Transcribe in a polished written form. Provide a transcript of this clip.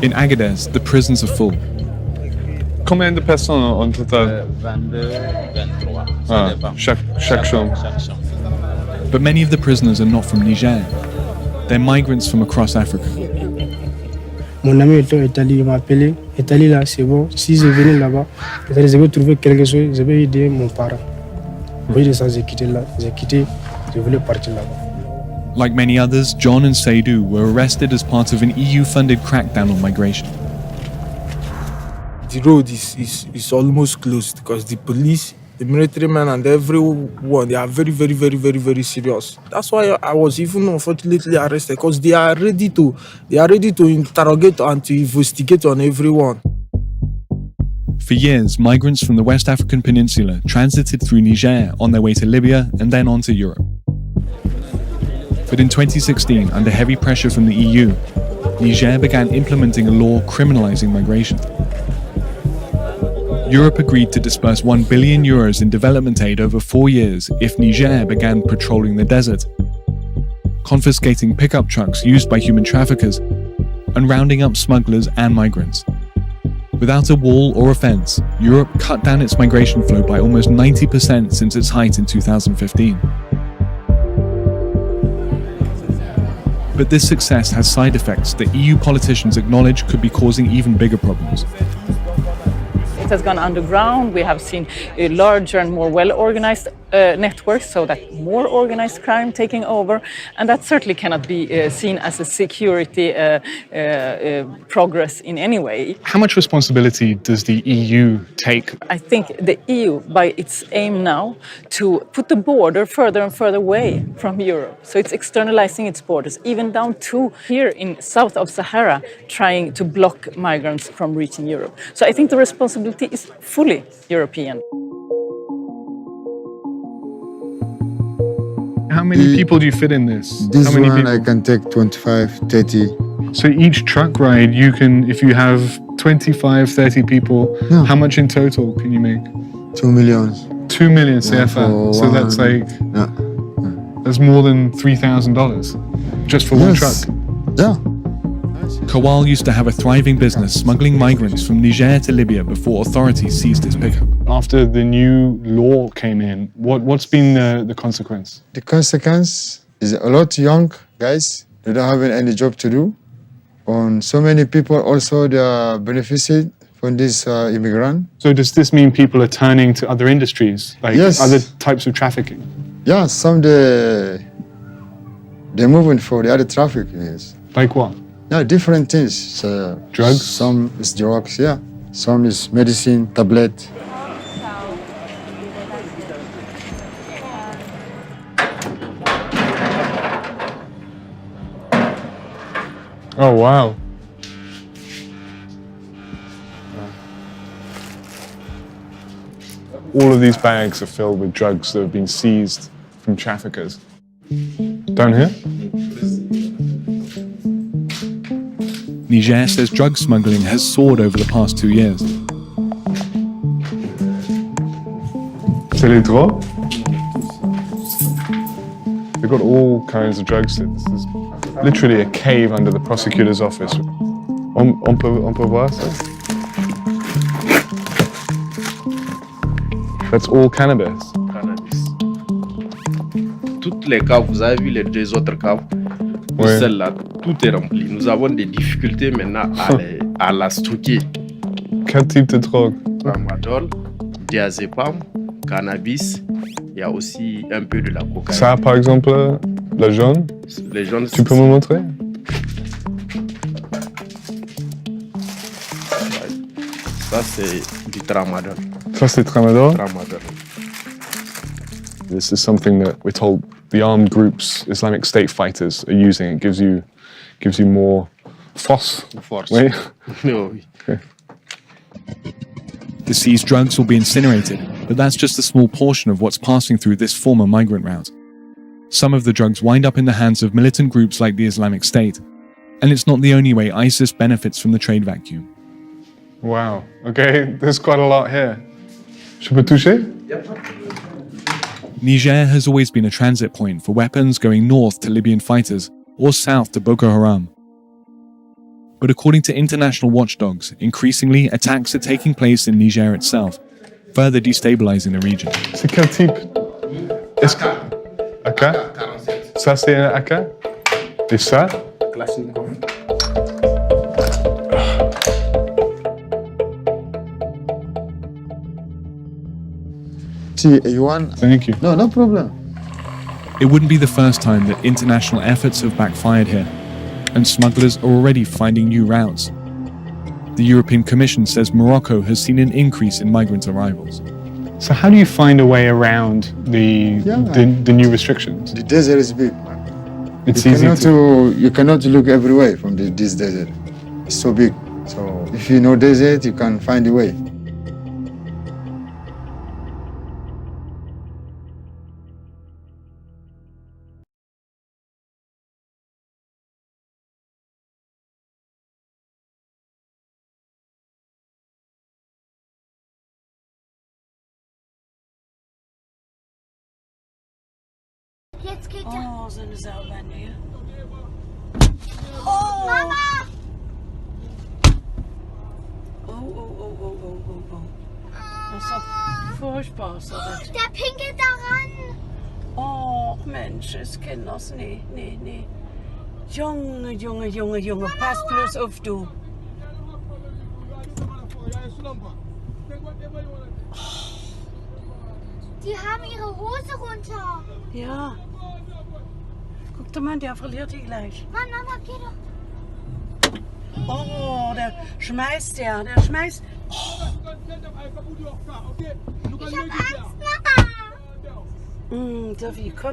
In Agadez, the prisons are full. Combien de personnes en total? 22, 23. Ça dépend. Chaque chambre. Chaque chambre. But many of the prisoners are not from Niger. They're migrants from across Africa. Mon ami était en Italie, il m'a appelé. Italie là, c'est bon. Si je venais là-bas, je vais trouver quelque chose, je vais aider mon parent. Oui, de ça, j'ai quitté là. J'ai quitté, je voulais partir là-bas. Like many others, John and Seydou were arrested as part of an EU-funded crackdown on migration. The road is almost closed because the police, the military men and everyone, they are very serious. That's why I was even unfortunately arrested, because they are ready to interrogate and to investigate on everyone. For years, migrants from the West African peninsula transited through Niger on their way to Libya and then on to Europe. But in 2016, under heavy pressure from the EU, Niger began implementing a law criminalizing migration. Europe agreed to disperse €1 billion in development aid over 4 years if Niger began patrolling the desert, confiscating pickup trucks used by human traffickers, and rounding up smugglers and migrants. Without a wall or a fence, Europe cut down its migration flow by almost 90% since its height in 2015. But this success has side effects that EU politicians acknowledge could be causing even bigger problems. It has gone underground. We have seen a larger and more well-organized networks, so that more organized crime taking over, and that certainly cannot be seen as a security progress in any way. How much responsibility does the EU take? I think the EU, by its aim now to put the border further and further away from Europe, so it's externalizing its borders, even down to here in south of Sahara, trying to block migrants from reaching Europe. So I think the responsibility is fully European. How many people do you fit in this? This How many one people? I can take 25, 30. So each truck ride, you can, if you have 25, 30 people, Yeah. how much in total can you make? 2 millions. 2 million Yeah, CFA. for So that's one- like, Yeah. that's more than $3,000 just for one Yes. truck. Yeah. Kawal used to have a thriving business smuggling migrants from Niger to Libya before authorities seized his pickup. After the new law came in, what's been the consequence? The consequence is a lot of young guys, they don't have any job to do. And so many people also they are benefited from this immigrant. So does this mean people are turning to other industries, like Yes. other types of trafficking? Yeah, some they're moving for the other traffic. Yes. Like what? Yeah, different things. So Drugs? Some is drugs, yeah. Some is medicine, tablet. Oh, wow. All of these bags are filled with drugs that have been seized from traffickers. Down here? Niger says drug smuggling has soared over the past 2 years. C'est les drogues? They've got all kinds of drugs here. This is literally a cave under the prosecutor's office. On peut voir ça? That's all cannabis. Cannabis. Toutes les caves, vous avez vu les deux autres caves, Ouais. celle-là, tout est rempli. Nous avons des difficultés maintenant à la stocker. Quel type de drogue? Tramadol, diazépam, cannabis, il y a aussi un peu de la cocaïne. Ça, par exemple, la jaune? Les jeunes, Tu peux me montrer? ça c'est du tramadol. Ça, c'est tramadol. Tramadol. This is something that we're told the armed groups, Islamic State fighters, are using. It gives you more force. Force. Oui. Oui. The seized drugs will be incinerated, but that's just a small portion of what's passing through this former migrant route. Some of the drugs wind up in the hands of militant groups like the Islamic State. And it's not the only way ISIS benefits from the trade vacuum. Wow. Okay, there's quite a lot here. Je peux toucher? Niger has always been a transit point for weapons going north to Libyan fighters or south to Boko Haram. But according to international watchdogs, increasingly attacks are taking place in Niger itself, further destabilizing the region. C'est quel type? Est-ce que... AK? Ça, c'est un AK? Et ça? See, you want? Thank you. No, no problem. It wouldn't be the first time that international efforts have backfired here, and smugglers are already finding new routes. The European Commission says Morocco has seen an increase in migrant arrivals. So how do you find a way around the new restrictions? The desert is big, man. It's you easy cannot to... You cannot look everywhere from this desert. It's so big. So if you know desert, you can find a way. Jetzt geht er. Oh, so eine Sauber-Nähe. Oh! Mama! Oh. Das ist doch furchtbar, so das. Der pinkelt daran! Oh, Mensch, es kennt das. Nee. Junge, pass bloß auf, du. Die haben ihre Hose runter. Ja. Guck doch mal, der verliert die gleich. Mann, Mama, geh doch. Oh, der schmeißt. Ich hab Angst, Mama. Sophie, komm.